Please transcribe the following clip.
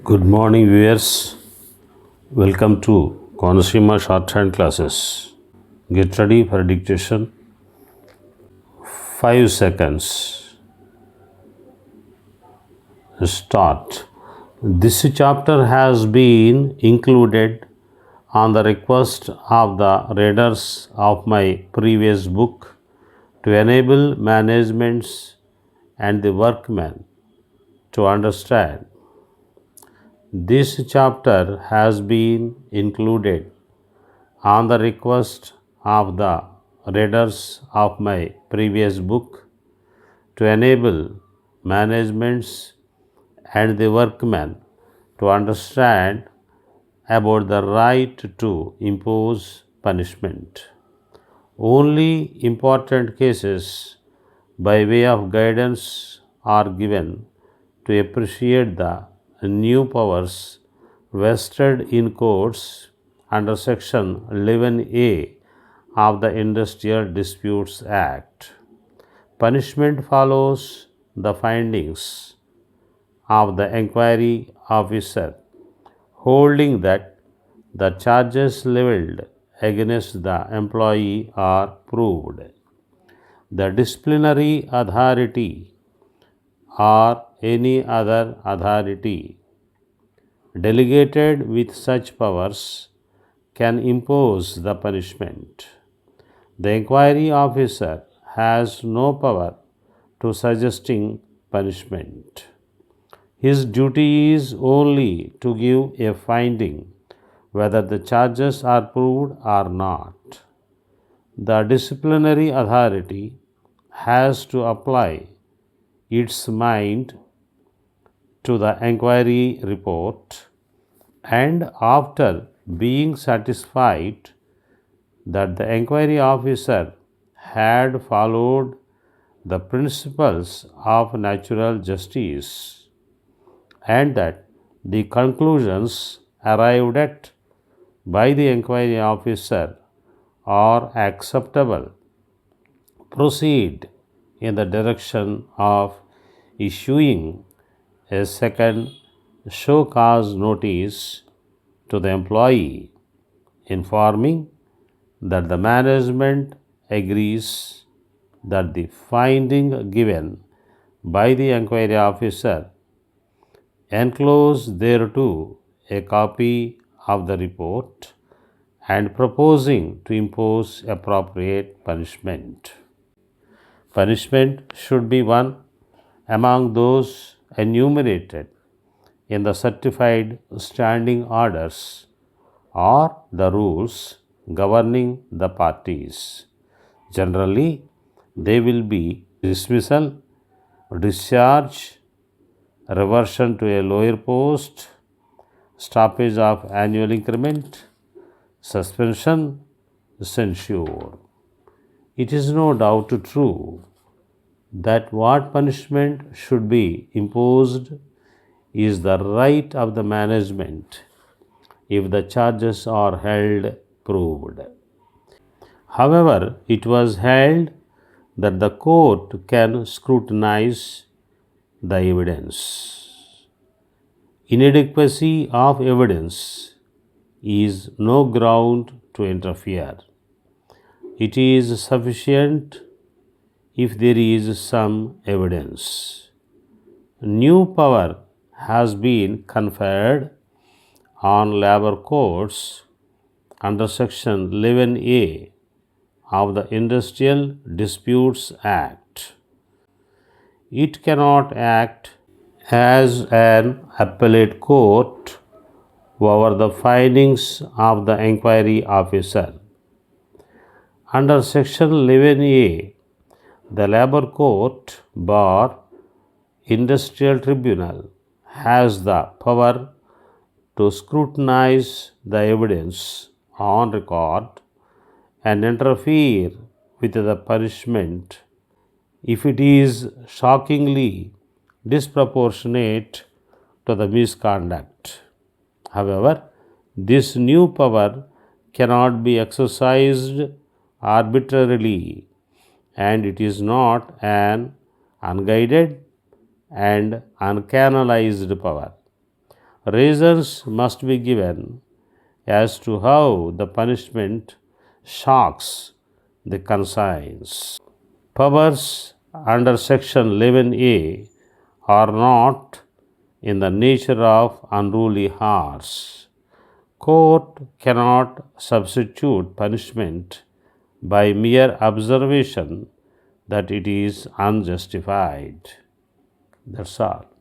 Good morning, viewers. Welcome to Konashima Shorthand Classes. Get ready for dictation. 5 seconds. Start. This chapter has been included on the request of the readers of my previous book to enable managements and the workmen to understand. This chapter has been included on the request of the readers of my previous book to enable managements and the workmen to understand about the right to impose punishment. Only important cases by way of guidance are given to appreciate the new powers vested in courts under Section 11A of the Industrial Disputes Act. Punishment follows the findings of the inquiry officer, holding that the charges levelled against the employee are proved. The disciplinary authority or any other authority delegated with such powers can impose the punishment. The inquiry officer has no power to suggesting punishment. His duty is only to give a finding whether the charges are proved or not. The disciplinary authority has to apply its mind to the inquiry report, and after being satisfied that the inquiry officer had followed the principles of natural justice and that the conclusions arrived at by the inquiry officer are acceptable, proceed in the direction of issuing a second show cause notice to the employee, informing that the management agrees that the finding given by the inquiry officer enclose thereto a copy of the report and proposing to impose appropriate punishment. Punishment should be one among those enumerated in the certified standing orders or the rules governing the parties. Generally, they will be dismissal, discharge, reversion to a lower post, stoppage of annual increment, suspension, censure. It is no doubt true that what punishment should be imposed is the right of the management if the charges are held proved. However, it was held that the court can scrutinize the evidence. Inadequacy of evidence is no ground to interfere. It is sufficient if there is some evidence. New power has been conferred on labor courts under Section 11A of the Industrial Disputes Act. It cannot act as an appellate court over the findings of the inquiry officer. Under Section 11A, the Labor Court bar Industrial Tribunal has the power to scrutinize the evidence on record and interfere with the punishment if it is shockingly disproportionate to the misconduct. However, this new power cannot be exercised arbitrarily, and it is not an unguided and uncanalized power. Reasons must be given as to how the punishment shocks the conscience. Powers under section 11a are not in the nature of unruly horse. Court cannot substitute punishment by mere observation that it is unjustified. That's all.